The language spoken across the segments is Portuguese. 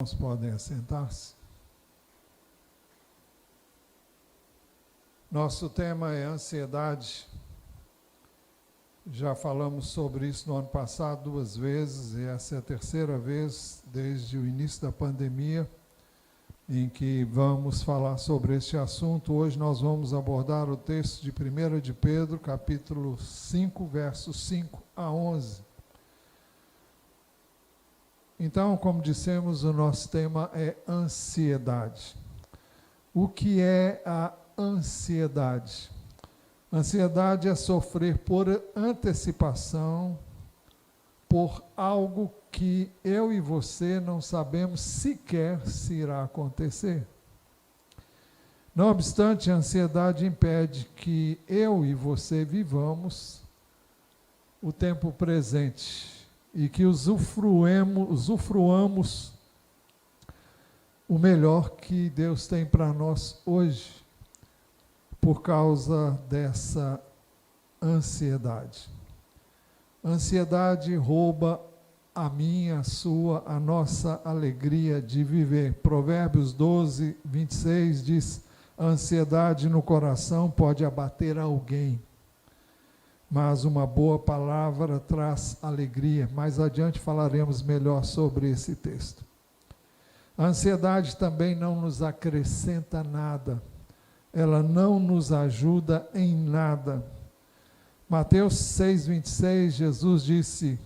Irmãos podem assentar-se. Nosso tema é ansiedade. Já falamos sobre isso no ano passado 2 vezes, e essa é a 3ª vez desde o início da pandemia em que vamos falar sobre este assunto. Hoje nós vamos abordar o texto de 1 de Pedro, capítulo 5, versos 5 a 11. Então, como dissemos, o nosso tema é ansiedade. O que é a ansiedade? Ansiedade é sofrer por antecipação, por algo que eu e você não sabemos sequer se irá acontecer. Não obstante, a ansiedade impede que eu e você vivamos o tempo presente e que usufruamos o melhor que Deus tem para nós hoje, por causa dessa ansiedade. Ansiedade rouba a minha, a sua, a nossa alegria de viver. Provérbios 12, 26 diz: a ansiedade no coração pode abater alguém, mas uma boa palavra traz alegria. Mais adiante falaremos melhor sobre esse texto. A ansiedade também não nos acrescenta nada. Ela não nos ajuda em nada. Mateus 6,26, Jesus disse: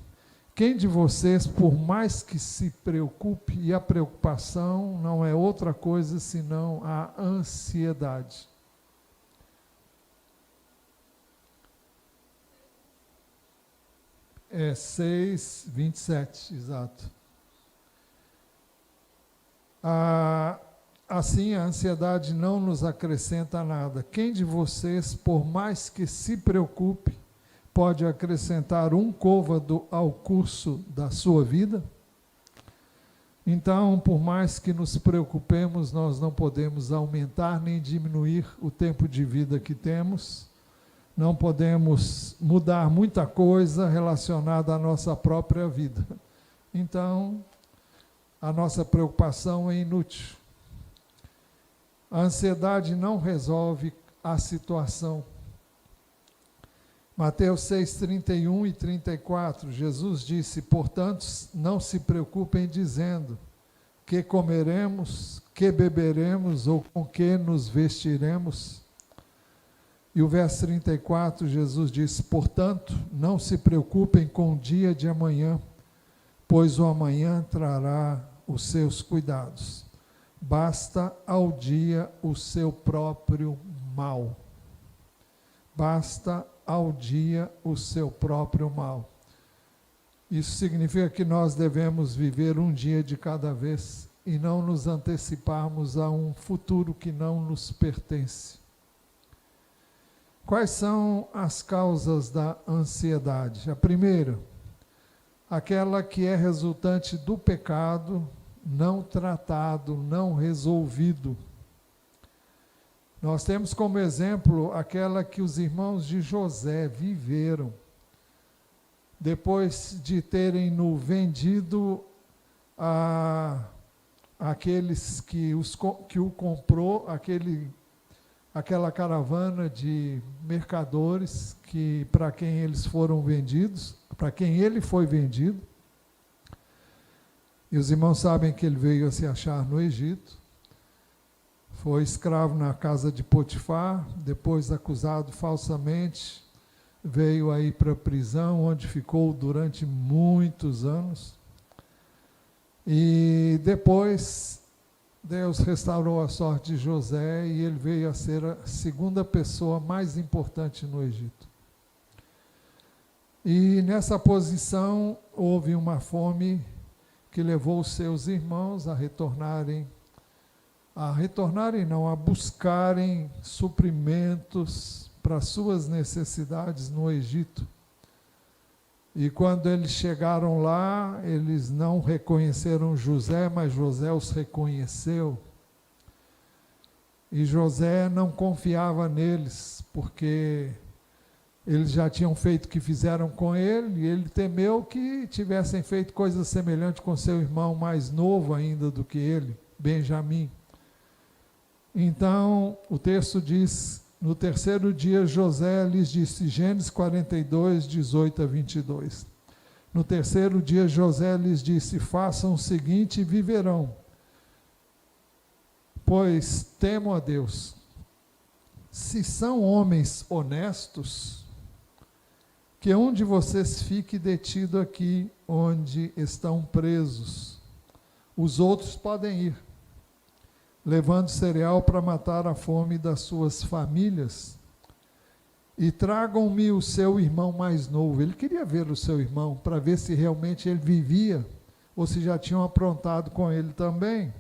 quem de vocês, por mais que se preocupe, e a preocupação não é outra coisa senão a ansiedade. É 6,27, exato. Assim, a ansiedade não nos acrescenta nada. Quem de vocês, por mais que se preocupe, pode acrescentar um côvado ao curso da sua vida? Então, por mais que nos preocupemos, nós não podemos aumentar nem diminuir o tempo de vida que temos. Não podemos mudar muita coisa relacionada à nossa própria vida. Então, a nossa preocupação é inútil. A ansiedade não resolve a situação. Mateus 6, 31 e 34, Jesus disse: portanto, não se preocupem dizendo que comeremos, que beberemos ou com que nos vestiremos. E o verso 34, Jesus disse: portanto, não se preocupem com o dia de amanhã, pois o amanhã trará os seus cuidados. Basta ao dia o seu próprio mal. Basta ao dia o seu próprio mal. Isso significa que nós devemos viver um dia de cada vez e não nos anteciparmos a um futuro que não nos pertence. Quais são as causas da ansiedade? A primeira, aquela que é resultante do pecado não tratado, não resolvido. Nós temos como exemplo aquela que os irmãos de José viveram. Depois de terem no vendido a aqueles que o comprou, aquela caravana de mercadores para quem eles foram vendidos, para quem ele foi vendido. E os irmãos sabem que ele veio a se achar no Egito, foi escravo na casa de Potifar, depois acusado falsamente, veio aí para a prisão, onde ficou durante muitos anos. E depois Deus restaurou a sorte de José e ele veio a ser a 2ª pessoa mais importante no Egito. E nessa posição houve uma fome que levou os seus irmãos a buscarem suprimentos para suas necessidades no Egito. E quando eles chegaram lá, eles não reconheceram José, mas José os reconheceu. E José não confiava neles, porque Eles já tinham feito o que fizeram com ele, e ele temeu que tivessem feito coisas semelhantes com seu irmão mais novo ainda do que ele, Benjamim. Então, o texto diz, no terceiro dia José lhes disse, Gênesis 42, 18 a 22. No terceiro dia José lhes disse, façam o seguinte e viverão, pois temo a Deus. Se são homens honestos, que um de vocês fique detido aqui onde estão presos. Os outros podem ir, levando cereal para matar a fome das suas famílias. E tragam-me o seu irmão mais novo. Ele queria ver o seu irmão, para ver se realmente ele vivia, ou se já tinham aprontado com ele também.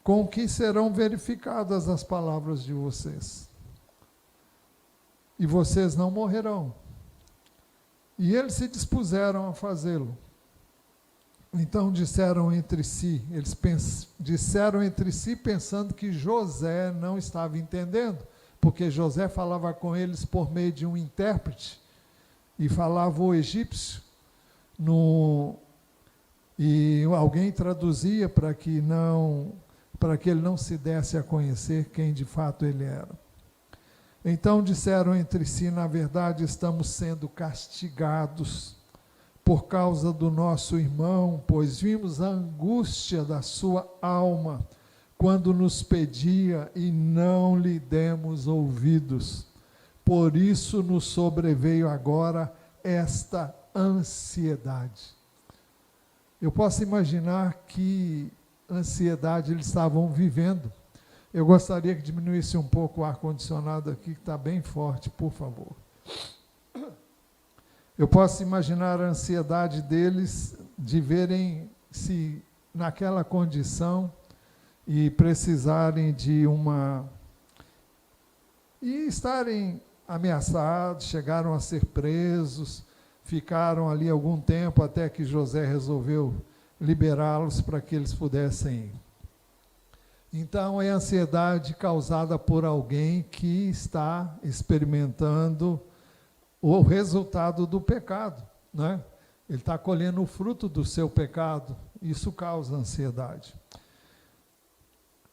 Com que serão verificadas as palavras de vocês. E vocês não morrerão. E eles se dispuseram a fazê-lo. Então disseram entre si, disseram entre si pensando que José não estava entendendo, porque José falava com eles por meio de um intérprete, e falava o egípcio, e alguém traduzia para que ele não se desse a conhecer quem de fato ele era. Então disseram entre si, na verdade estamos sendo castigados por causa do nosso irmão, pois vimos a angústia da sua alma quando nos pedia e não lhe demos ouvidos. Por isso nos sobreveio agora esta ansiedade. Eu posso imaginar que ansiedade eles estavam vivendo. Eu gostaria que diminuísse um pouco o ar-condicionado aqui, que está bem forte, por favor. Eu posso imaginar a ansiedade deles de verem-se naquela condição e precisarem de e estarem ameaçados, chegaram a ser presos, ficaram ali algum tempo até que José resolveu liberá-los para que eles pudessem ir. Então, é ansiedade causada por alguém que está experimentando o resultado do pecado, né? Ele está colhendo o fruto do seu pecado, isso causa ansiedade.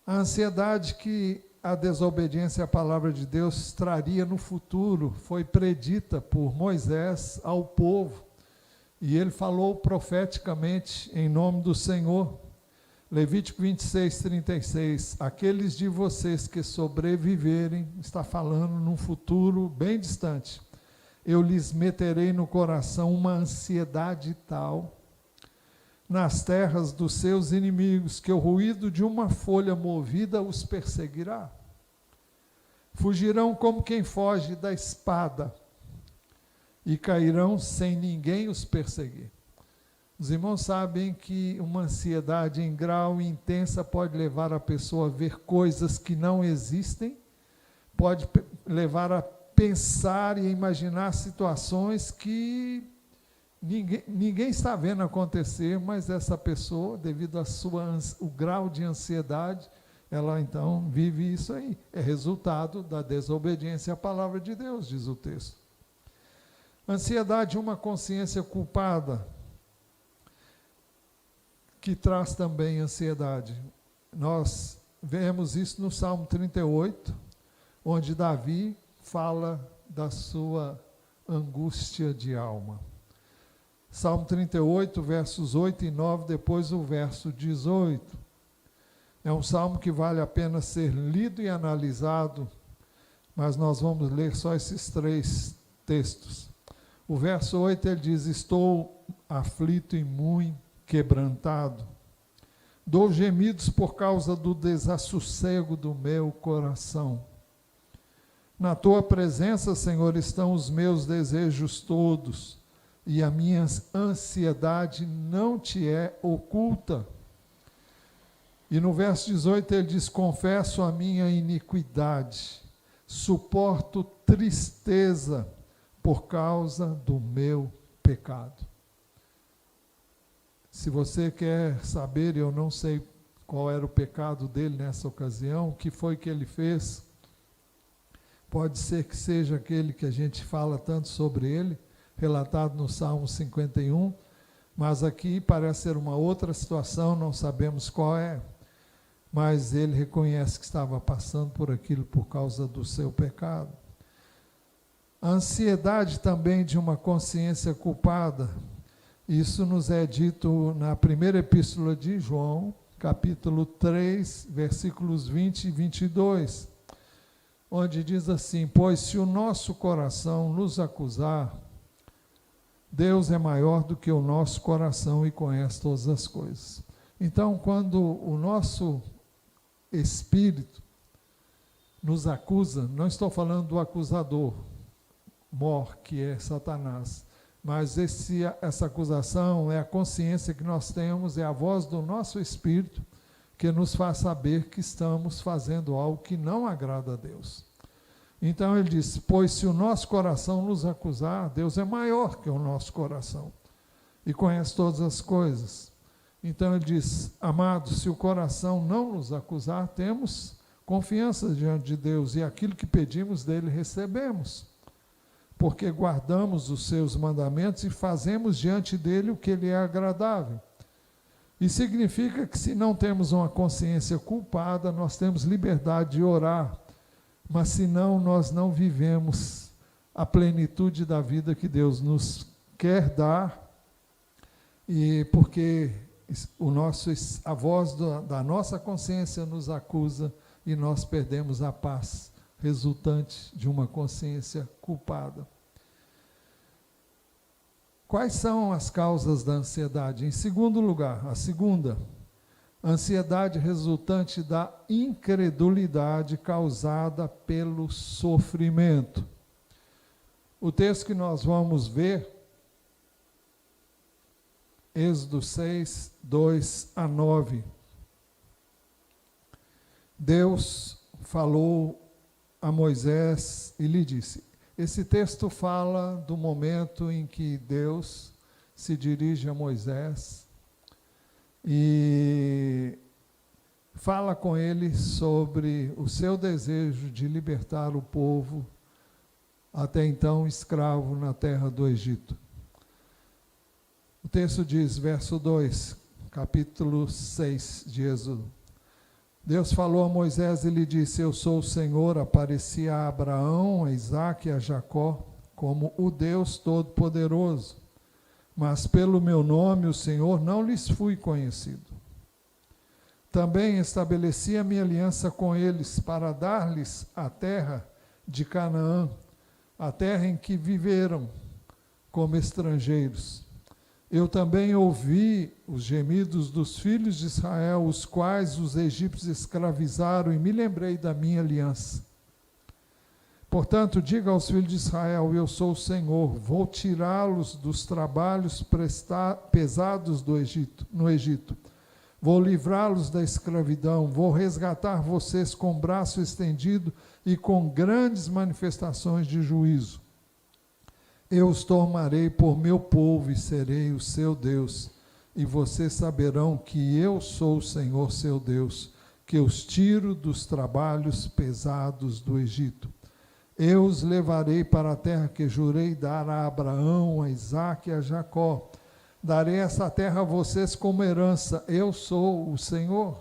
A ansiedade que a desobediência à palavra de Deus traria no futuro foi predita por Moisés ao povo, e ele falou profeticamente em nome do Senhor. Levítico 26, 36, aqueles de vocês que sobreviverem, está falando num futuro bem distante, eu lhes meterei no coração uma ansiedade tal, nas terras dos seus inimigos, que o ruído de uma folha movida os perseguirá. Fugirão como quem foge da espada, e cairão sem ninguém os perseguir. Os irmãos sabem que uma ansiedade em grau intensa pode levar a pessoa a ver coisas que não existem, pode levar a pensar e a imaginar situações que ninguém está vendo acontecer, mas essa pessoa, devido o grau de ansiedade, ela então vive isso aí. É resultado da desobediência à palavra de Deus, diz o texto. Ansiedade é uma consciência culpada, que traz também ansiedade. Nós vemos isso no Salmo 38, onde Davi fala da sua angústia de alma. Salmo 38, versos 8 e 9, depois o verso 18. É um salmo que vale a pena ser lido e analisado, mas nós vamos ler só esses 3 textos. O verso 8 ele diz, estou aflito e muito quebrantado, dou gemidos por causa do desassossego do meu coração. Na tua presença, Senhor, estão os meus desejos todos, e a minha ansiedade não te é oculta. E no verso 18 ele diz, confesso a minha iniquidade, suporto tristeza por causa do meu pecado. Se você quer saber, eu não sei qual era o pecado dele nessa ocasião, o que foi que ele fez, Pode ser que seja aquele que a gente fala tanto sobre ele, relatado no Salmo 51, mas aqui parece ser uma outra situação, não sabemos qual é, mas ele reconhece que estava passando por aquilo por causa do seu pecado. A ansiedade também de uma consciência culpada, isso nos é dito na primeira epístola de João, capítulo 3, versículos 20 e 22, onde diz assim: pois se o nosso coração nos acusar, Deus é maior do que o nosso coração e conhece todas as coisas. Então, quando o nosso espírito nos acusa, não estou falando do acusador, que é Satanás, mas essa acusação é a consciência que nós temos, é a voz do nosso espírito que nos faz saber que estamos fazendo algo que não agrada a Deus. Então ele diz, pois se o nosso coração nos acusar, Deus é maior que o nosso coração e conhece todas as coisas. Então ele diz, amados, se o coração não nos acusar, temos confiança diante de Deus e aquilo que pedimos dele recebemos, porque guardamos os seus mandamentos e fazemos diante dele o que lhe é agradável. E significa que se não temos uma consciência culpada, nós temos liberdade de orar, mas senão nós não vivemos a plenitude da vida que Deus nos quer dar, e porque a voz da nossa consciência nos acusa e nós perdemos a paz resultante de uma consciência culpada. Quais são as causas da ansiedade? Em segundo lugar, a segunda, ansiedade resultante da incredulidade causada pelo sofrimento. O texto que nós vamos ver, Êxodo 6, 2 a 9. Deus falou a Moisés e lhe disse, esse texto fala do momento em que Deus se dirige a Moisés e fala com ele sobre o seu desejo de libertar o povo, até então escravo na terra do Egito. O texto diz, verso 2, capítulo 6 de Êxodo. Deus falou a Moisés e lhe disse, eu sou o Senhor, apareci a Abraão, a Isaque e a Jacó, como o Deus Todo-Poderoso, mas pelo meu nome, o Senhor, não lhes fui conhecido. Também estabeleci a minha aliança com eles, para dar-lhes a terra de Canaã, a terra em que viveram como estrangeiros. Eu também ouvi os gemidos dos filhos de Israel, os quais os egípcios escravizaram, e me lembrei da minha aliança. Portanto, diga aos filhos de Israel, eu sou o Senhor, vou tirá-los dos trabalhos pesados no Egito. Vou livrá-los da escravidão, vou resgatar vocês com braço estendido e com grandes manifestações de juízo. Eu os tomarei por meu povo e serei o seu Deus, e vocês saberão que eu sou o Senhor seu Deus, que os tiro dos trabalhos pesados do Egito. Eu os levarei para a terra que jurei dar a Abraão, a Isaque e a Jacó. Darei essa terra a vocês como herança, eu sou o Senhor.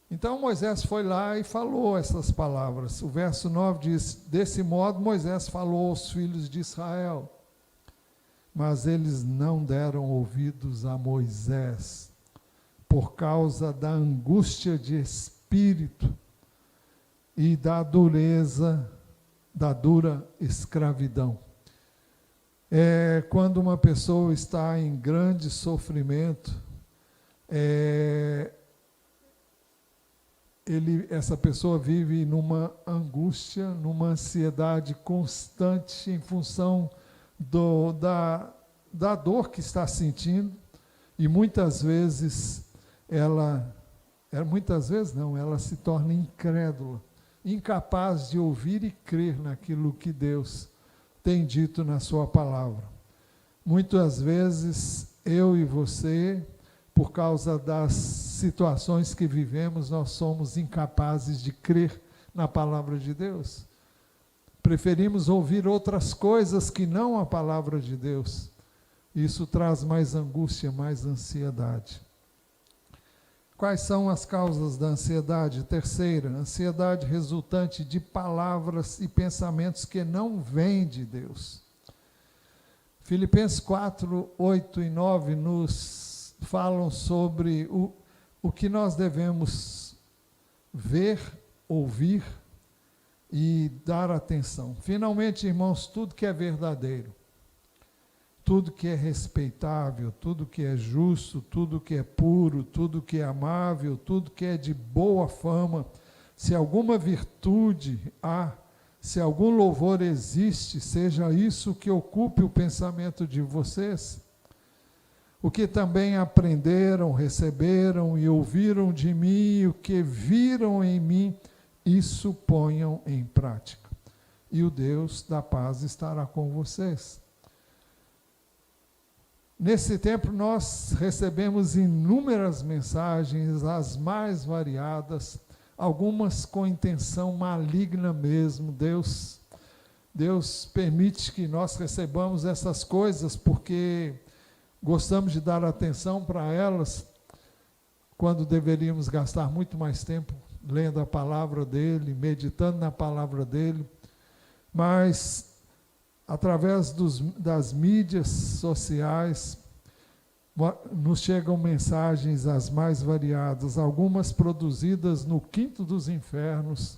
Então Moisés foi lá e falou essas palavras. O verso 9 diz, desse modo Moisés falou aos filhos de Israel, mas eles não deram ouvidos a Moisés, por causa da angústia de espírito e da dureza, da dura escravidão. Quando uma pessoa está em grande sofrimento, essa pessoa vive numa angústia, numa ansiedade constante em função da dor que está sentindo, e muitas vezes ela se torna incrédula, incapaz de ouvir e crer naquilo que Deus tem dito na sua palavra. Muitas vezes eu e você, por causa das situações que vivemos, nós somos incapazes de crer na palavra de Deus. Preferimos ouvir outras coisas que não a palavra de Deus. Isso traz mais angústia, mais ansiedade. Quais são as causas da ansiedade? Terceira, ansiedade resultante de palavras e pensamentos que não vêm de Deus. Filipenses 4, 8 e 9 nos falam sobre o que nós devemos ver, ouvir e dar atenção. Finalmente, irmãos, tudo que é verdadeiro, tudo que é respeitável, tudo que é justo, tudo que é puro, tudo que é amável, tudo que é de boa fama, se alguma virtude há, se algum louvor existe, seja isso que ocupe o pensamento de vocês. O que também aprenderam, receberam e ouviram de mim, o que viram em mim, isso ponham em prática. E o Deus da paz estará com vocês. Nesse tempo nós recebemos inúmeras mensagens, as mais variadas, algumas com intenção maligna mesmo. Deus permite que nós recebamos essas coisas porque gostamos de dar atenção para elas, quando deveríamos gastar muito mais tempo lendo a palavra dele, meditando na palavra dele, mas através das mídias sociais nos chegam mensagens as mais variadas, algumas produzidas no quinto dos infernos,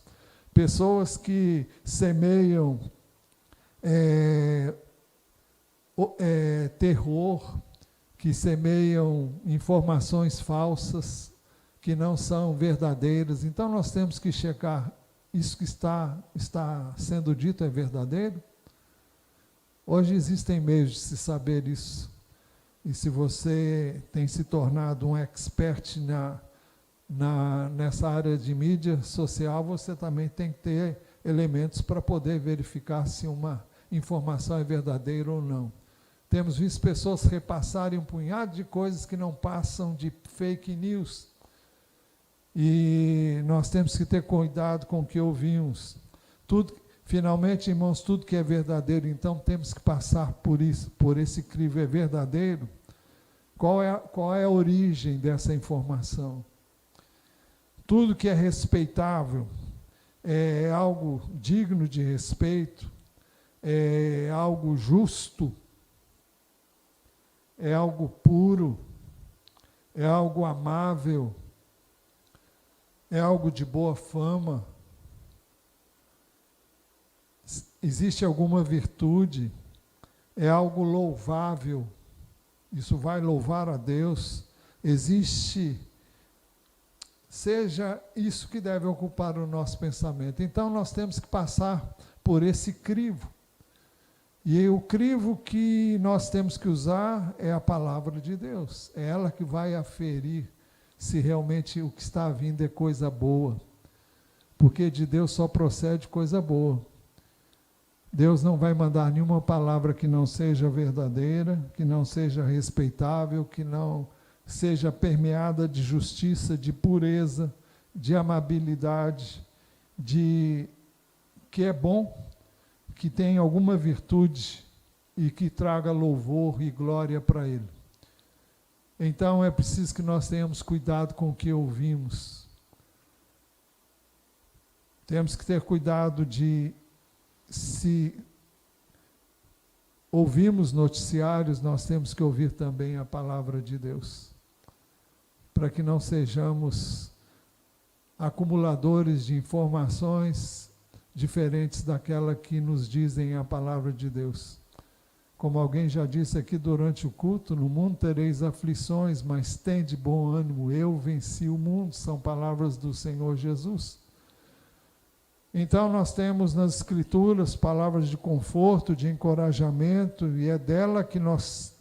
pessoas que semeiam terror, que semeiam informações falsas, que não são verdadeiras. Então nós temos que checar, isso que está sendo dito é verdadeiro? Hoje existem meios de se saber isso. E se você tem se tornado um expert nessa área de mídia social, você também tem que ter elementos para poder verificar se uma informação é verdadeira ou não. Temos visto pessoas repassarem um punhado de coisas que não passam de fake news. E nós temos que ter cuidado com o que ouvimos. Finalmente, irmãos, tudo que é verdadeiro, então temos que passar por isso, por esse crivo. É verdadeiro? Qual é a origem dessa informação? Tudo que é respeitável é algo digno de respeito, é algo justo, é algo puro, é algo amável, é algo de boa fama. Existe alguma virtude, é algo louvável, isso vai louvar a Deus. Seja isso que deve ocupar o nosso pensamento. Então nós temos que passar por esse crivo. E o crivo que nós temos que usar é a palavra de Deus. É ela que vai aferir se realmente o que está vindo é coisa boa. Porque de Deus só procede coisa boa. Deus não vai mandar nenhuma palavra que não seja verdadeira, que não seja respeitável, que não seja permeada de justiça, de pureza, de amabilidade, que é bom, que tem alguma virtude e que traga louvor e glória para Ele. Então é preciso que nós tenhamos cuidado com o que ouvimos. Temos que ter cuidado se ouvimos noticiários, nós temos que ouvir também a palavra de Deus, para que não sejamos acumuladores de informações diferentes daquela que nos dizem a palavra de Deus. Como alguém já disse aqui durante o culto, no mundo tereis aflições, mas tende bom ânimo, eu venci o mundo, são palavras do Senhor Jesus. Então nós temos nas Escrituras palavras de conforto, de encorajamento, e é dela que nós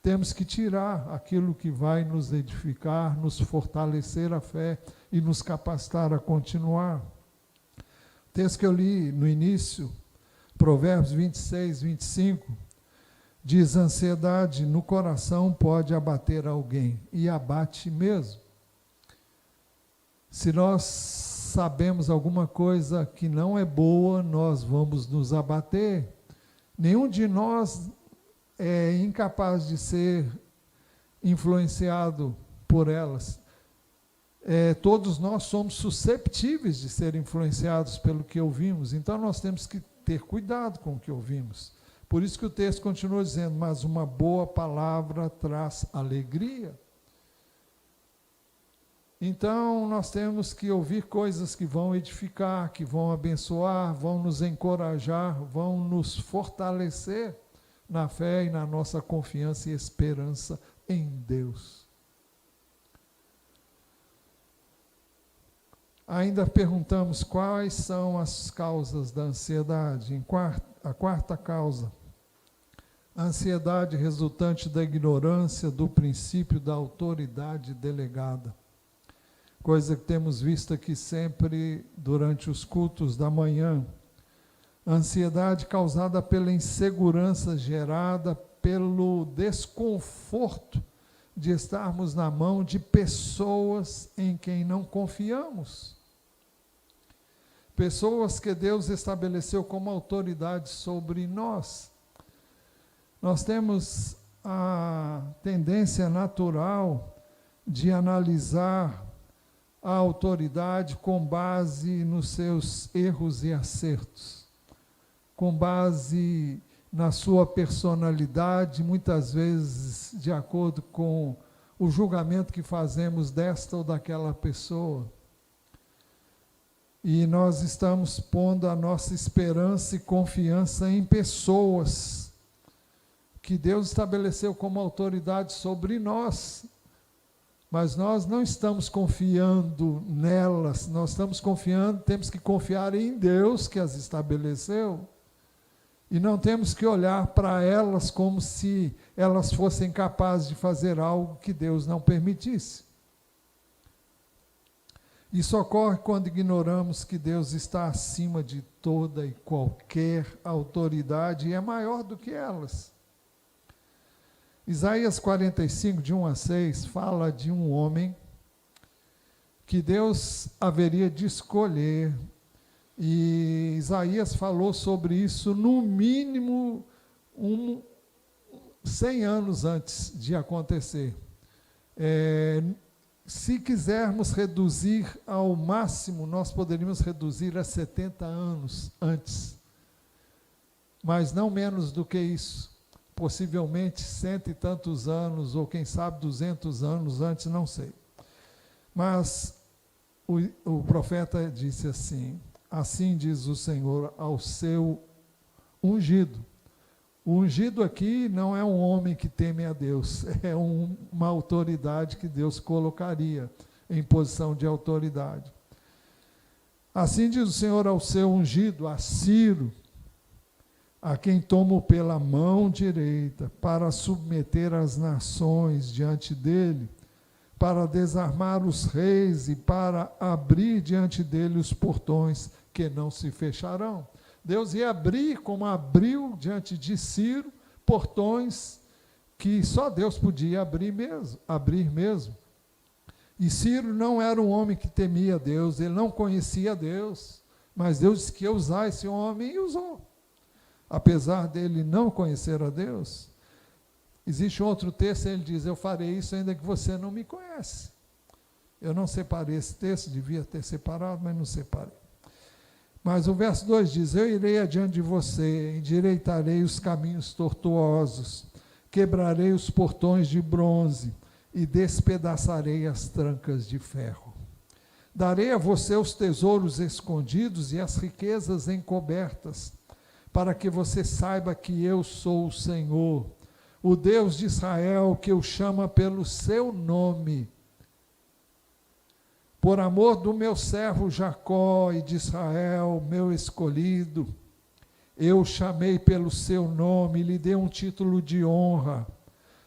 temos que tirar aquilo que vai nos edificar, nos fortalecer a fé e nos capacitar a continuar. O texto que eu li no início, Provérbios 26, 25, diz: ansiedade no coração pode abater alguém, e abate mesmo. Se nós sabemos alguma coisa que não é boa, nós vamos nos abater. Nenhum de nós é incapaz de ser influenciado por elas. Todos nós somos susceptíveis de ser influenciados pelo que ouvimos, então nós temos que ter cuidado com o que ouvimos. Por isso que o texto continua dizendo, mas uma boa palavra traz alegria. Então, nós temos que ouvir coisas que vão edificar, que vão abençoar, vão nos encorajar, vão nos fortalecer na fé e na nossa confiança e esperança em Deus. Ainda perguntamos quais são as causas da ansiedade. A quarta causa, a ansiedade resultante da ignorância do princípio da autoridade delegada. Coisa que temos visto aqui sempre durante os cultos da manhã. A ansiedade causada pela insegurança gerada pelo desconforto de estarmos na mão de pessoas em quem não confiamos. Pessoas que Deus estabeleceu como autoridade sobre nós. Nós temos a tendência natural de analisar a autoridade com base nos seus erros e acertos, com base na sua personalidade, muitas vezes de acordo com o julgamento que fazemos desta ou daquela pessoa. E nós estamos pondo a nossa esperança e confiança em pessoas que Deus estabeleceu como autoridade sobre nós. Mas nós não estamos confiando nelas, nós estamos confiando, temos que confiar em Deus que as estabeleceu. E não temos que olhar para elas como se elas fossem capazes de fazer algo que Deus não permitisse. Isso ocorre quando ignoramos que Deus está acima de toda e qualquer autoridade e é maior do que elas. Isaías 45, de 1 a 6, fala de um homem que Deus haveria de escolher, e Isaías falou sobre isso no mínimo 100 anos antes de acontecer. Se quisermos reduzir ao máximo, nós poderíamos reduzir a 70 anos antes, mas não menos do que isso. Possivelmente 100 e tantos anos, ou quem sabe 200 anos antes, não sei. Mas o profeta disse assim, assim diz o Senhor ao seu ungido. O ungido aqui não é um homem que teme a Deus, é uma autoridade que Deus colocaria em posição de autoridade. Assim diz o Senhor ao seu ungido, a Ciro, a quem tomo pela mão direita, para submeter as nações diante dele, para desarmar os reis e para abrir diante dele os portões que não se fecharão. Deus ia abrir, como abriu diante de Ciro, portões que só Deus podia abrir mesmo. E Ciro não era um homem que temia Deus, ele não conhecia Deus, mas Deus disse que ia usar esse homem e usou. Apesar dele não conhecer a Deus, existe outro texto, ele diz, eu farei isso ainda que você não me conhece. Eu não separei esse texto, devia ter separado, mas não separei. Mas o verso 2 diz, eu irei adiante de você, endireitarei os caminhos tortuosos, quebrarei os portões de bronze e despedaçarei as trancas de ferro. Darei a você os tesouros escondidos e as riquezas encobertas, para que você saiba que eu sou o Senhor, o Deus de Israel, que o chama pelo seu nome. Por amor do meu servo Jacó e de Israel, meu escolhido, eu o chamei pelo seu nome, lhe dei um título de honra,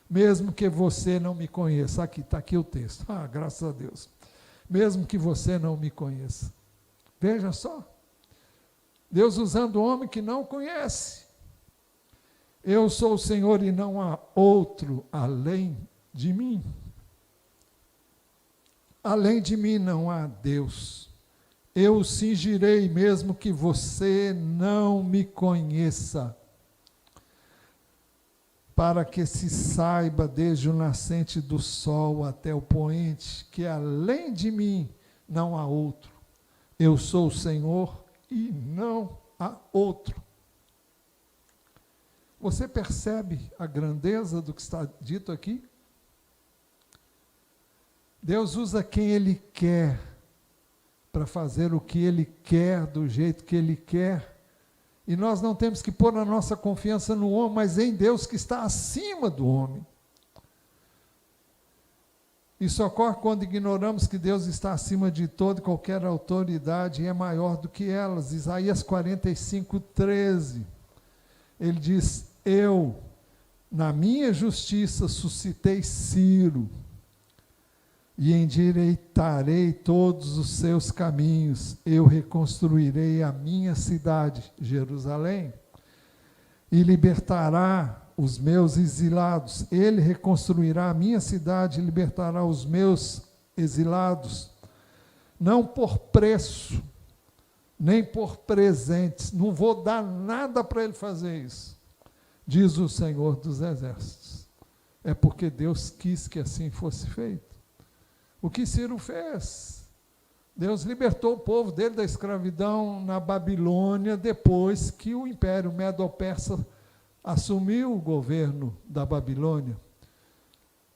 mesmo que você não me conheça. Aqui, está aqui o texto. Graças a Deus. Mesmo que você não me conheça. Veja só. Deus usando o homem que não conhece. Eu sou o Senhor e não há outro além de mim. Além de mim não há Deus. eu o cingirei, mesmo que você não me conheça, para que se saiba desde o nascente do sol até o poente, que além de mim não há outro. Eu sou o Senhor e não há outro. Você percebe a grandeza do que está dito aqui? Deus usa quem Ele quer para fazer o que Ele quer, do jeito que Ele quer. E nós não temos que pôr a nossa confiança no homem, mas em Deus que está acima do homem. Isso ocorre quando ignoramos que Deus está acima de toda e qualquer autoridade e é maior do que elas. Isaías 45:13. Ele diz: eu, na minha justiça, suscitei Ciro, e endireitarei todos os seus caminhos. Eu reconstruirei a minha cidade, Jerusalém, e libertará os meus exilados. Ele reconstruirá a minha cidade e libertará os meus exilados, não por preço, nem por presentes. Não vou dar nada para ele fazer isso, diz o Senhor dos Exércitos. É porque Deus quis que assim fosse feito. O que Ciro fez? Deus libertou o povo dele da escravidão na Babilônia, depois que o Império Medo-Persa assumiu o governo da Babilônia.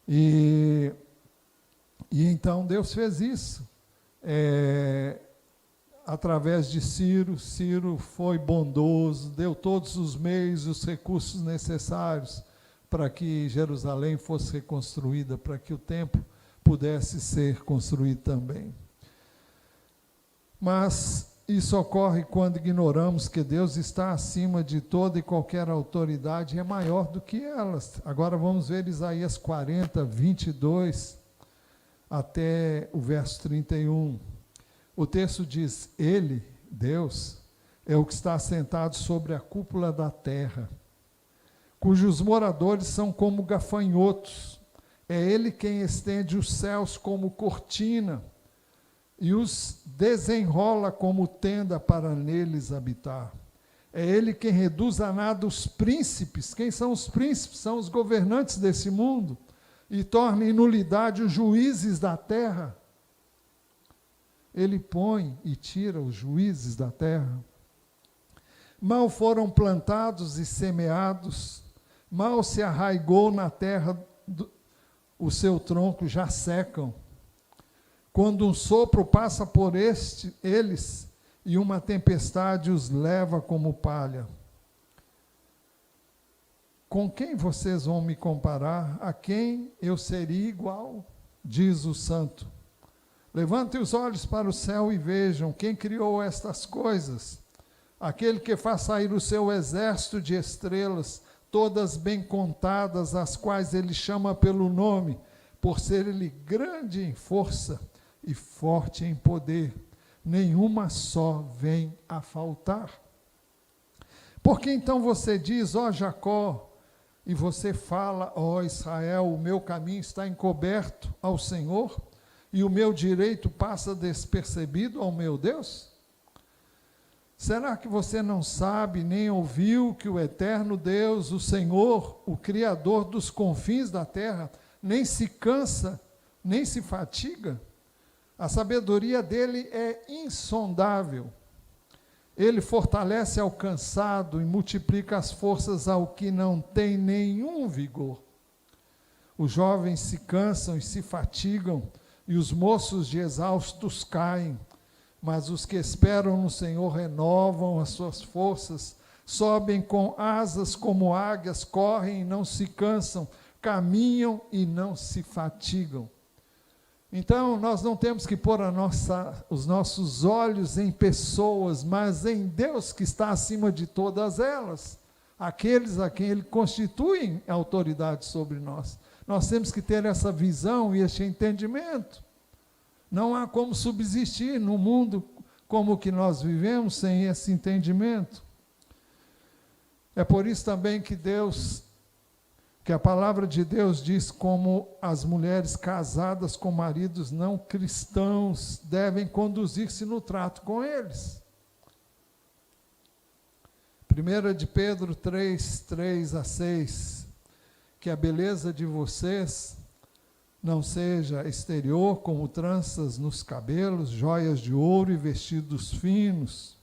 E então Deus fez isso. Através de Ciro. Ciro foi bondoso, deu todos os meios, os recursos necessários para que Jerusalém fosse reconstruída, para que o templo pudesse ser construído também. Mas isso ocorre quando ignoramos que Deus está acima de toda e qualquer autoridade e é maior do que elas. Agora vamos ver Isaías 40, 22 até o verso 31. O texto diz: Ele, Deus, é o que está assentado sobre a cúpula da terra, cujos moradores são como gafanhotos. É Ele quem estende os céus como cortina e os desenrola como tenda para neles habitar. É Ele quem reduz a nada os príncipes. Quem são os príncipes? São os governantes desse mundo. E torna em nulidade os juízes da terra. Ele põe e tira os juízes da terra. Mal foram plantados e semeados, mal se arraigou na terra o seu tronco, já secam. Quando um sopro passa por eles, e uma tempestade os leva como palha. Com quem vocês vão me comparar? A quem eu seria igual? Diz o Santo. Levantem os olhos para o céu e vejam quem criou estas coisas. Aquele que faz sair o seu exército de estrelas, todas bem contadas, as quais ele chama pelo nome, por ser ele grande em força e forte em poder. Nenhuma só vem a faltar. Porque então você diz, ó Jacó, e você fala, ó Israel, o meu caminho está encoberto ao Senhor, e o meu direito passa despercebido ao meu Deus? Será que você não sabe, nem ouviu que o eterno Deus, o Senhor, o Criador dos confins da terra, nem se cansa, nem se fatiga? A sabedoria dele é insondável. Ele fortalece ao cansado e multiplica as forças ao que não tem nenhum vigor. Os jovens se cansam e se fatigam, e os moços de exaustos caem. Mas os que esperam no Senhor renovam as suas forças, sobem com asas como águias, correm e não se cansam, caminham e não se fatigam. Então, nós não temos que pôr os nossos olhos em pessoas, mas em Deus que está acima de todas elas, aqueles a quem Ele constitui autoridade sobre nós. Nós temos que ter essa visão e esse entendimento. Não há como subsistir no mundo como o que nós vivemos sem esse entendimento. É por isso também que Deus Que a palavra de Deus diz como as mulheres casadas com maridos não cristãos devem conduzir-se no trato com eles. 1 de Pedro 3, 3 a 6, que a beleza de vocês não seja exterior, como tranças nos cabelos, joias de ouro e vestidos finos,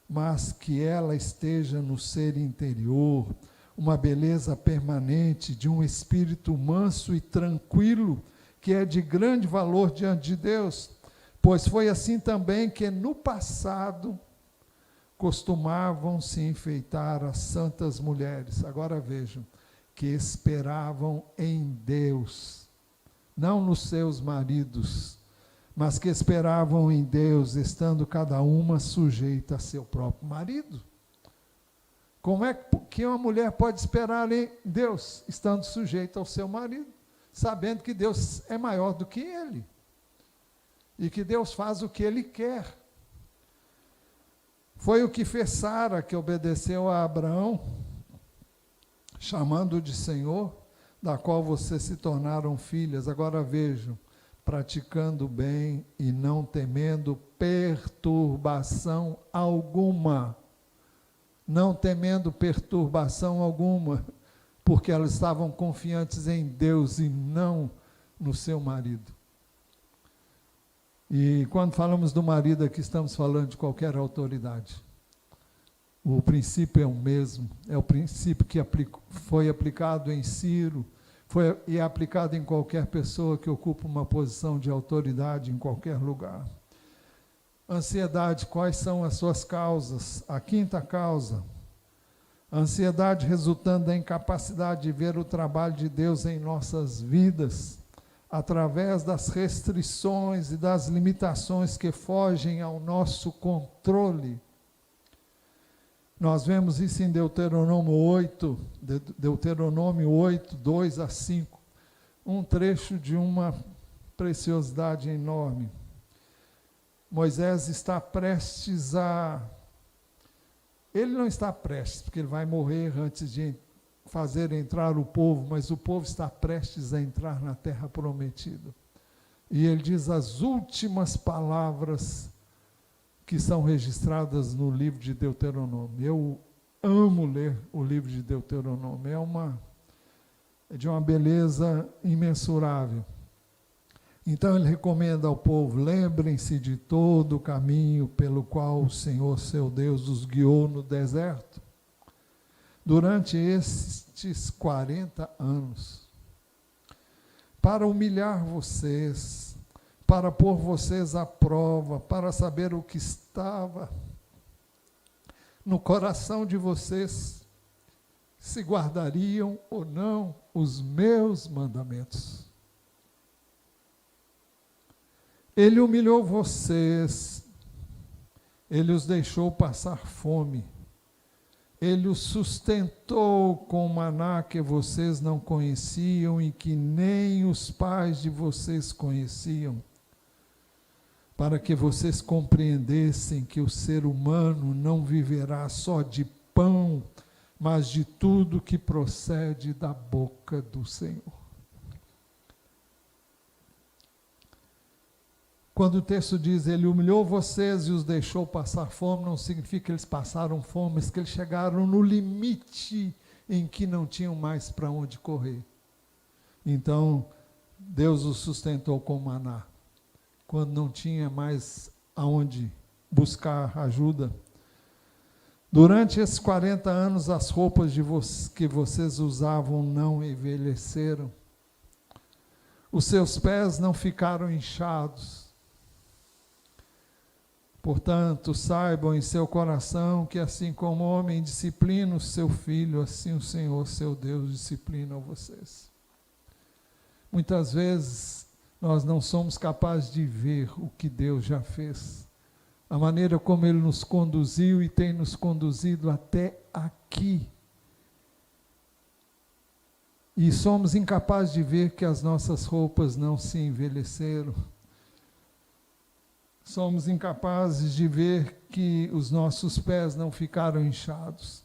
mas que ela esteja no ser interior, uma beleza permanente, de um espírito manso e tranquilo, que é de grande valor diante de Deus, pois foi assim também que no passado costumavam se enfeitar as santas mulheres. Agora vejam, que esperavam em Deus, não nos seus maridos, mas que esperavam em Deus, estando cada uma sujeita a seu próprio marido. Como é que uma mulher pode esperar em Deus, estando sujeita ao seu marido, sabendo que Deus é maior do que ele, e que Deus faz o que ele quer? Foi o que fez Sara, que obedeceu a Abraão, chamando-o de Senhor, da qual vocês se tornaram filhas. Agora vejam, praticando o bem e não temendo perturbação alguma. Não temendo perturbação alguma, porque elas estavam confiantes em Deus e não no seu marido. E quando falamos do marido aqui, estamos falando de qualquer autoridade. O princípio é o mesmo, é o princípio que foi aplicado em Ciro, e é aplicado em qualquer pessoa que ocupa uma posição de autoridade em qualquer lugar. Ansiedade, quais são as suas causas? A quinta causa, a ansiedade resultando da incapacidade de ver o trabalho de Deus em nossas vidas, através das restrições e das limitações que fogem ao nosso controle. Nós vemos isso em Deuteronômio 8, 2 a 5, um trecho de uma preciosidade enorme. Moisés está prestes a... Ele não está prestes, porque ele vai morrer antes de fazer entrar o povo, mas o povo está prestes a entrar na terra prometida. E ele diz as últimas palavras que são registradas no livro de Deuteronômio. Eu amo ler o livro de Deuteronômio, é de uma beleza imensurável. Então ele recomenda ao povo: lembrem-se de todo o caminho pelo qual o Senhor, seu Deus, os guiou no deserto, durante estes 40 anos, para humilhar vocês, para pôr vocês à prova, para saber o que estava no coração de vocês, se guardariam ou não os meus mandamentos. Ele humilhou vocês, ele os deixou passar fome, ele os sustentou com maná que vocês não conheciam e que nem os pais de vocês conheciam, para que vocês compreendessem que o ser humano não viverá só de pão, mas de tudo que procede da boca do Senhor. Quando o texto diz, ele humilhou vocês e os deixou passar fome, não significa que eles passaram fome, mas que eles chegaram no limite em que não tinham mais para onde correr. Então, Deus os sustentou com maná, quando não tinha mais aonde buscar ajuda. Durante esses 40 anos, as roupas que vocês usavam não envelheceram. Os seus pés não ficaram inchados. Portanto, saibam em seu coração que assim como o homem disciplina o seu filho, assim o Senhor, seu Deus, disciplina vocês. Muitas vezes, nós não somos capazes de ver o que Deus já fez, a maneira como Ele nos conduziu e tem nos conduzido até aqui. E somos incapazes de ver que as nossas roupas não se envelheceram. Somos incapazes de ver que os nossos pés não ficaram inchados.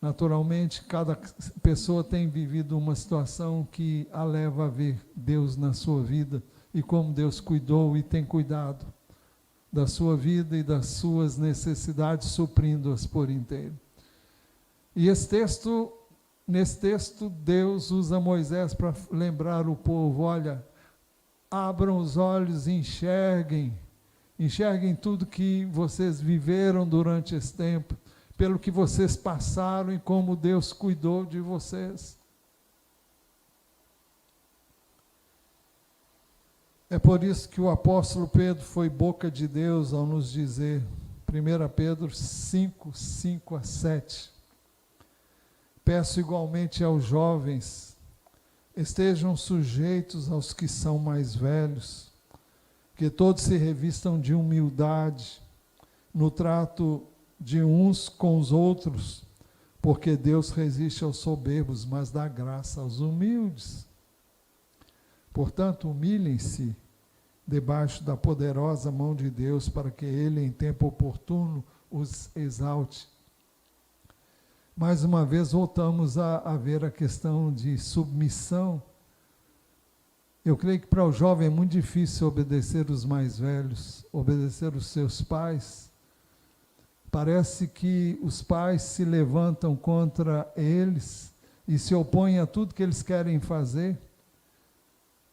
Naturalmente, cada pessoa tem vivido uma situação que a leva a ver Deus na sua vida e como Deus cuidou e tem cuidado da sua vida e das suas necessidades, suprindo-as por inteiro. E nesse texto, Deus usa Moisés para lembrar o povo: olha, abram os olhos e enxerguem tudo que vocês viveram durante esse tempo, pelo que vocês passaram e como Deus cuidou de vocês. É por isso que o apóstolo Pedro foi boca de Deus ao nos dizer, 1 Pedro 5, 5-7, peço igualmente aos jovens, estejam sujeitos aos que são mais velhos, que todos se revistam de humildade, no trato de uns com os outros, porque Deus resiste aos soberbos, mas dá graça aos humildes. Portanto, humilhem-se debaixo da poderosa mão de Deus, para que Ele, em tempo oportuno, os exalte. Mais uma vez, voltamos a ver a questão de submissão. Eu creio que para o jovem é muito difícil obedecer os mais velhos, obedecer os seus pais. Parece que os pais se levantam contra eles e se opõem a tudo que eles querem fazer.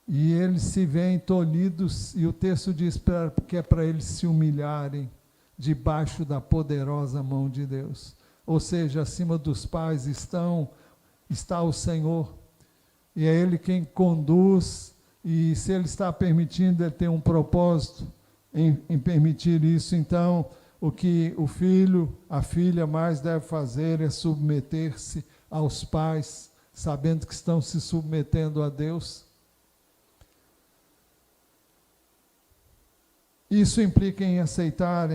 E eles se veem tolhidos, e o texto diz que é para eles se humilharem debaixo da poderosa mão de Deus. Ou seja, acima dos pais está o Senhor, e é Ele quem conduz, e se Ele está permitindo, Ele tem um propósito em permitir isso. Então, o que o filho, a filha mais deve fazer é submeter-se aos pais, sabendo que estão se submetendo a Deus. Isso implica em aceitar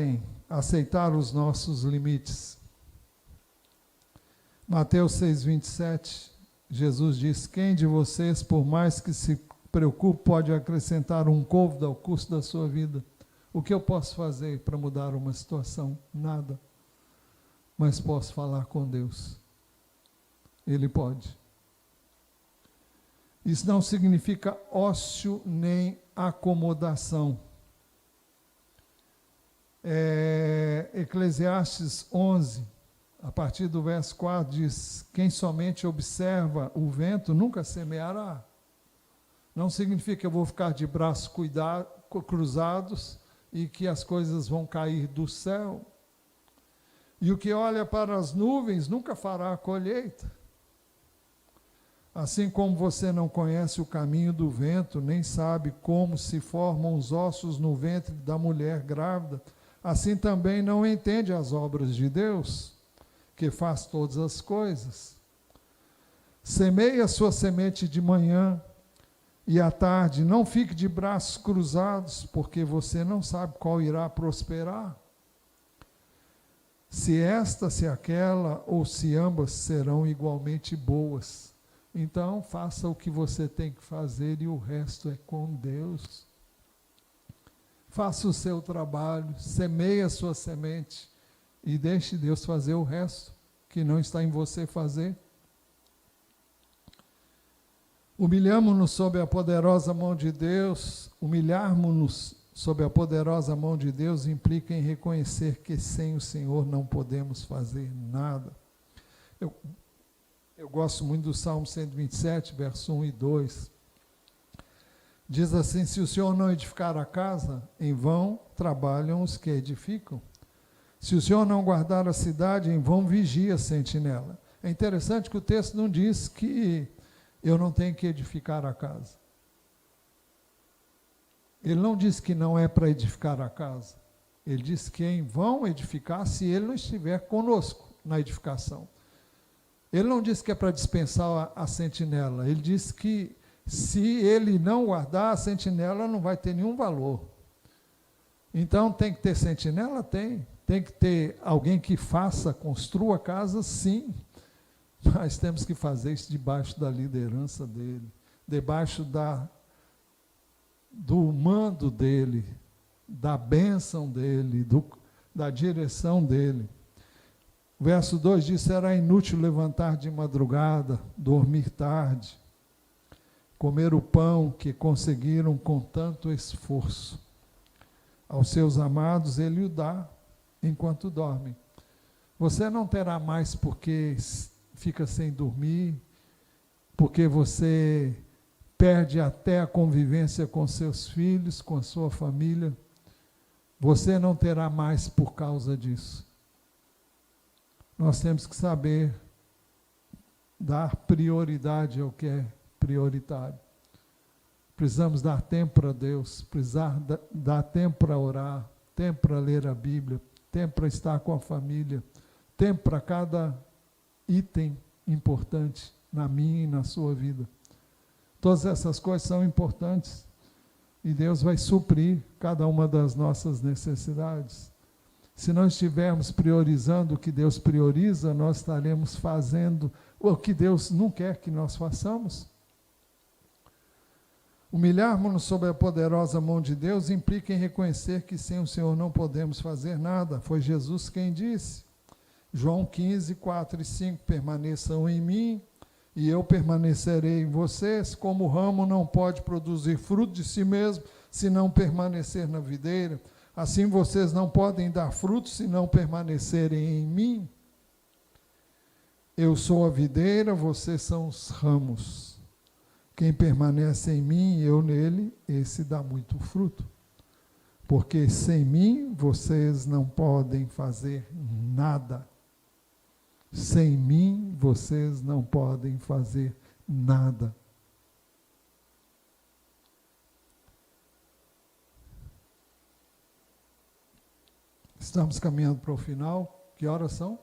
os nossos limites. Mateus 6,27, Jesus diz: quem de vocês, por mais que se preocupe, pode acrescentar um côvado ao custo da sua vida? O que eu posso fazer para mudar uma situação? Nada. Mas posso falar com Deus. Ele pode. Isso não significa ócio nem acomodação. Eclesiastes 11, a partir do verso 4, diz: quem somente observa o vento nunca semeará. Não significa que eu vou ficar de braços cruzados e que as coisas vão cair do céu. E o que olha para as nuvens nunca fará a colheita. Assim como você não conhece o caminho do vento, nem sabe como se formam os ossos no ventre da mulher grávida, assim também não entende as obras de Deus, que faz todas as coisas. Semeie a sua semente de manhã e à tarde, não fique de braços cruzados, porque você não sabe qual irá prosperar. Se esta, se aquela, ou se ambas serão igualmente boas. Então, faça o que você tem que fazer e o resto é com Deus. Faça o seu trabalho, semeie a sua semente e deixe Deus fazer o resto, que não está em você fazer. Humilhamo-nos sob a poderosa mão de Deus. Humilharmos-nos sob a poderosa mão de Deus implica em reconhecer que sem o Senhor não podemos fazer nada. Eu gosto muito do Salmo 127, verso 1 e 2. Diz assim: se o Senhor não edificar a casa, em vão trabalham os que edificam. Se o Senhor não guardar a cidade, em vão vigia a sentinela. É interessante que o texto não diz que eu não tenho que edificar a casa. Ele não diz que não é para edificar a casa. Ele diz que em vão edificar se ele não estiver conosco na edificação. Ele não diz que é para dispensar a sentinela. Ele diz que se ele não guardar, a sentinela não vai ter nenhum valor. Então, tem que ter sentinela? Tem. Tem que ter alguém que faça, construa a casa? Sim. Mas temos que fazer isso debaixo da liderança dele, debaixo do mando dele, da bênção dele, da direção dele. O verso 2 diz: será inútil levantar de madrugada, dormir tarde, comer o pão que conseguiram com tanto esforço. Aos seus amados ele o dá enquanto dormem. Você não terá mais porque fica sem dormir, porque você perde até a convivência com seus filhos, com a sua família. Você não terá mais por causa disso. Nós temos que saber dar prioridade ao que é prioritário. Precisamos dar tempo para Deus, precisar dar tempo para orar, tempo para ler a Bíblia, tempo para estar com a família, tempo para cada item importante na minha e na sua vida. Todas essas coisas são importantes e Deus vai suprir cada uma das nossas necessidades. Se não estivermos priorizando o que Deus prioriza, nós estaremos fazendo o que Deus não quer que nós façamos. Humilharmos-nos sob a poderosa mão de Deus implica em reconhecer que sem o Senhor não podemos fazer nada. Foi Jesus quem disse. João 15, 4 e 5, permaneçam em mim e eu permanecerei em vocês, como o ramo não pode produzir fruto de si mesmo, se não permanecer na videira. Assim vocês não podem dar fruto, se não permanecerem em mim. Eu sou a videira, vocês são os ramos. Quem permanece em mim e eu nele, esse dá muito fruto. Porque sem mim vocês não podem fazer nada. Sem mim vocês não podem fazer nada. Estamos caminhando para o final. Que horas são?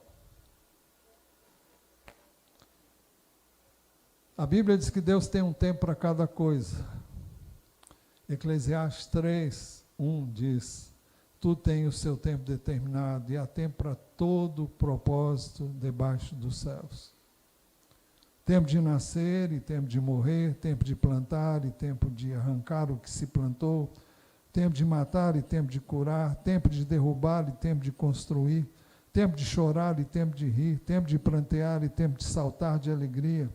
A Bíblia diz que Deus tem um tempo para cada coisa. Eclesiastes 3, 1 diz: tu tem o seu tempo determinado e há tempo para todo propósito debaixo dos céus. Tempo de nascer e tempo de morrer, tempo de plantar e tempo de arrancar o que se plantou, tempo de matar e tempo de curar, tempo de derrubar e tempo de construir, tempo de chorar e tempo de rir, tempo de prantear e tempo de saltar de alegria,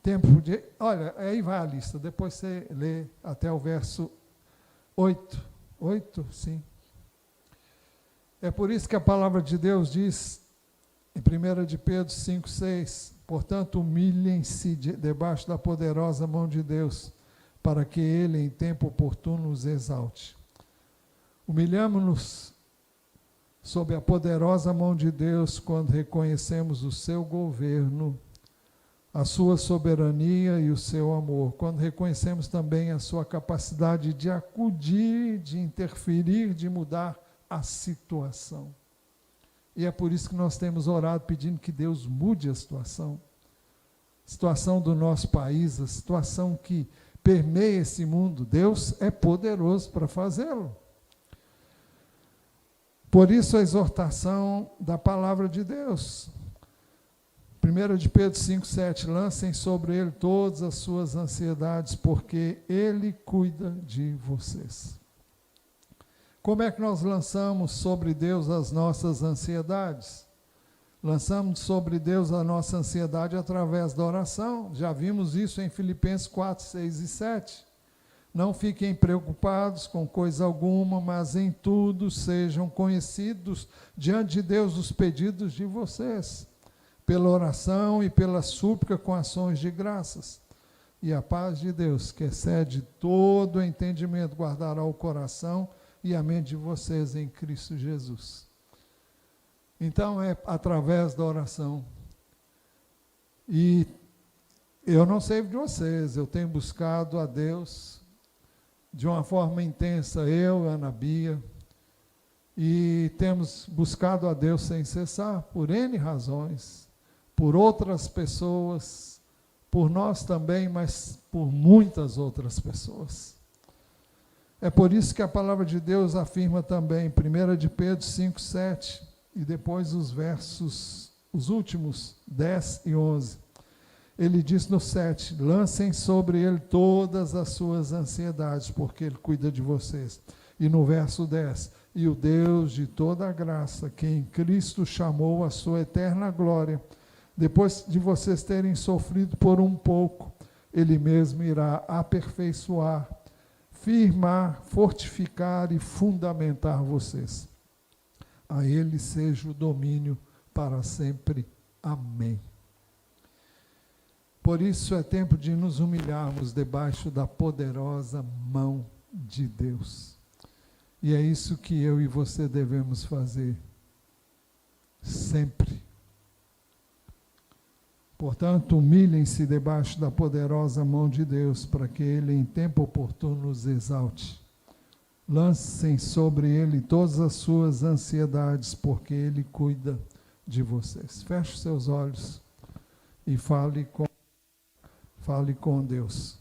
tempo de... Olha, aí vai a lista, depois você lê até o verso 8. 8, sim. É por isso que a palavra de Deus diz, em 1 de Pedro 5, 6, portanto, humilhem-se debaixo da poderosa mão de Deus, para que Ele, em tempo oportuno, os exalte. Humilhamo-nos sob a poderosa mão de Deus quando reconhecemos o seu governo, a sua soberania e o seu amor, quando reconhecemos também a sua capacidade de acudir, de interferir, de mudar a situação. E é por isso que nós temos orado pedindo que Deus mude a situação do nosso país, a situação que permeia esse mundo. Deus é poderoso para fazê-lo. Por isso a exortação da palavra de Deus. 1 de Pedro 5, 7, lancem sobre ele todas as suas ansiedades, porque ele cuida de vocês. Como é que nós lançamos sobre Deus as nossas ansiedades? Lançamos sobre Deus a nossa ansiedade através da oração. Já vimos isso em Filipenses 4, 6 e 7. Não fiquem preocupados com coisa alguma, mas em tudo sejam conhecidos diante de Deus os pedidos de vocês, pela oração e pela súplica com ações de graças. E a paz de Deus, que excede todo o entendimento, guardará o coração e a mente de vocês em Cristo Jesus. Então é através da oração. E eu não sei de vocês, eu tenho buscado a Deus de uma forma intensa, eu e a Ana Bia, e temos buscado a Deus sem cessar, por N razões, por outras pessoas, por nós também, mas por muitas outras pessoas. É por isso que a palavra de Deus afirma também, 1 de Pedro 5, 7, e depois os últimos 10 e 11. Ele diz no 7, lancem sobre ele todas as suas ansiedades, porque ele cuida de vocês. E no verso 10, e o Deus de toda a graça, que em Cristo chamou a sua eterna glória, depois de vocês terem sofrido por um pouco, Ele mesmo irá aperfeiçoar, firmar, fortificar e fundamentar vocês. A Ele seja o domínio para sempre. Amém. Por isso é tempo de nos humilharmos debaixo da poderosa mão de Deus. E é isso que eu e você devemos fazer sempre. Portanto, humilhem-se debaixo da poderosa mão de Deus, para que Ele em tempo oportuno os exalte. Lancem sobre Ele todas as suas ansiedades, porque Ele cuida de vocês. Feche seus olhos e fale com Deus.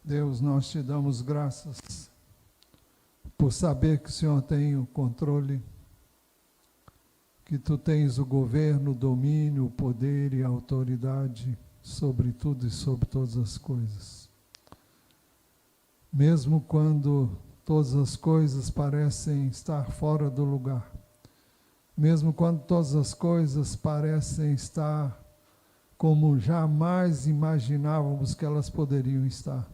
Deus, nós te damos graças por saber que o Senhor tem o controle, que tu tens o governo, o domínio, o poder e a autoridade sobre tudo e sobre todas as coisas. Mesmo quando todas as coisas parecem estar fora do lugar, mesmo quando todas as coisas parecem estar como jamais imaginávamos que elas poderiam estar,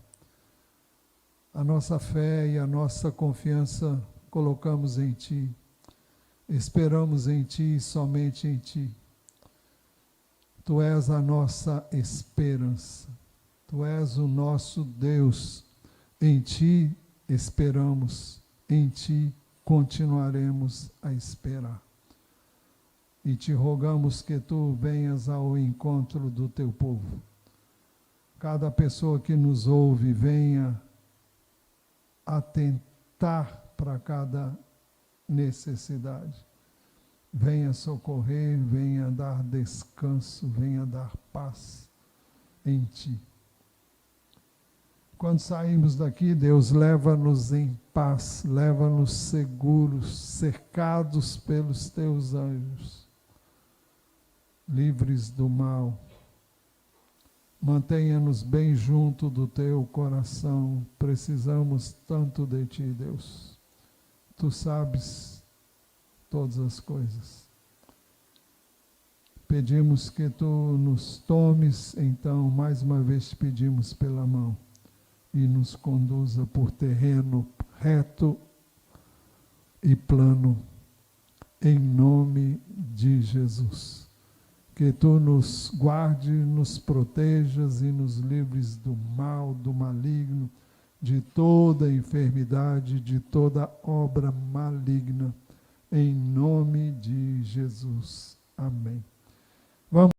a nossa fé e a nossa confiança colocamos em Ti, esperamos em Ti e somente em Ti. Tu és a nossa esperança, Tu és o nosso Deus, em Ti esperamos, em Ti continuaremos a esperar. E Te rogamos que Tu venhas ao encontro do Teu povo. Cada pessoa que nos ouve venha atentar para cada necessidade. Venha socorrer, venha dar descanso, venha dar paz em Ti. Quando saímos daqui, Deus, leva-nos em paz, leva-nos seguros, cercados pelos Teus anjos, livres do mal. Mantenha-nos bem junto do Teu coração. Precisamos tanto de Ti, Deus. Tu sabes todas as coisas. Pedimos que Tu nos tomes, então, mais uma vez te pedimos pela mão e nos conduza por terreno reto e plano, em nome de Jesus. Que Tu nos guarde, nos protejas e nos livres do mal, do maligno, de toda enfermidade, de toda obra maligna, em nome de Jesus. Amém. Vamos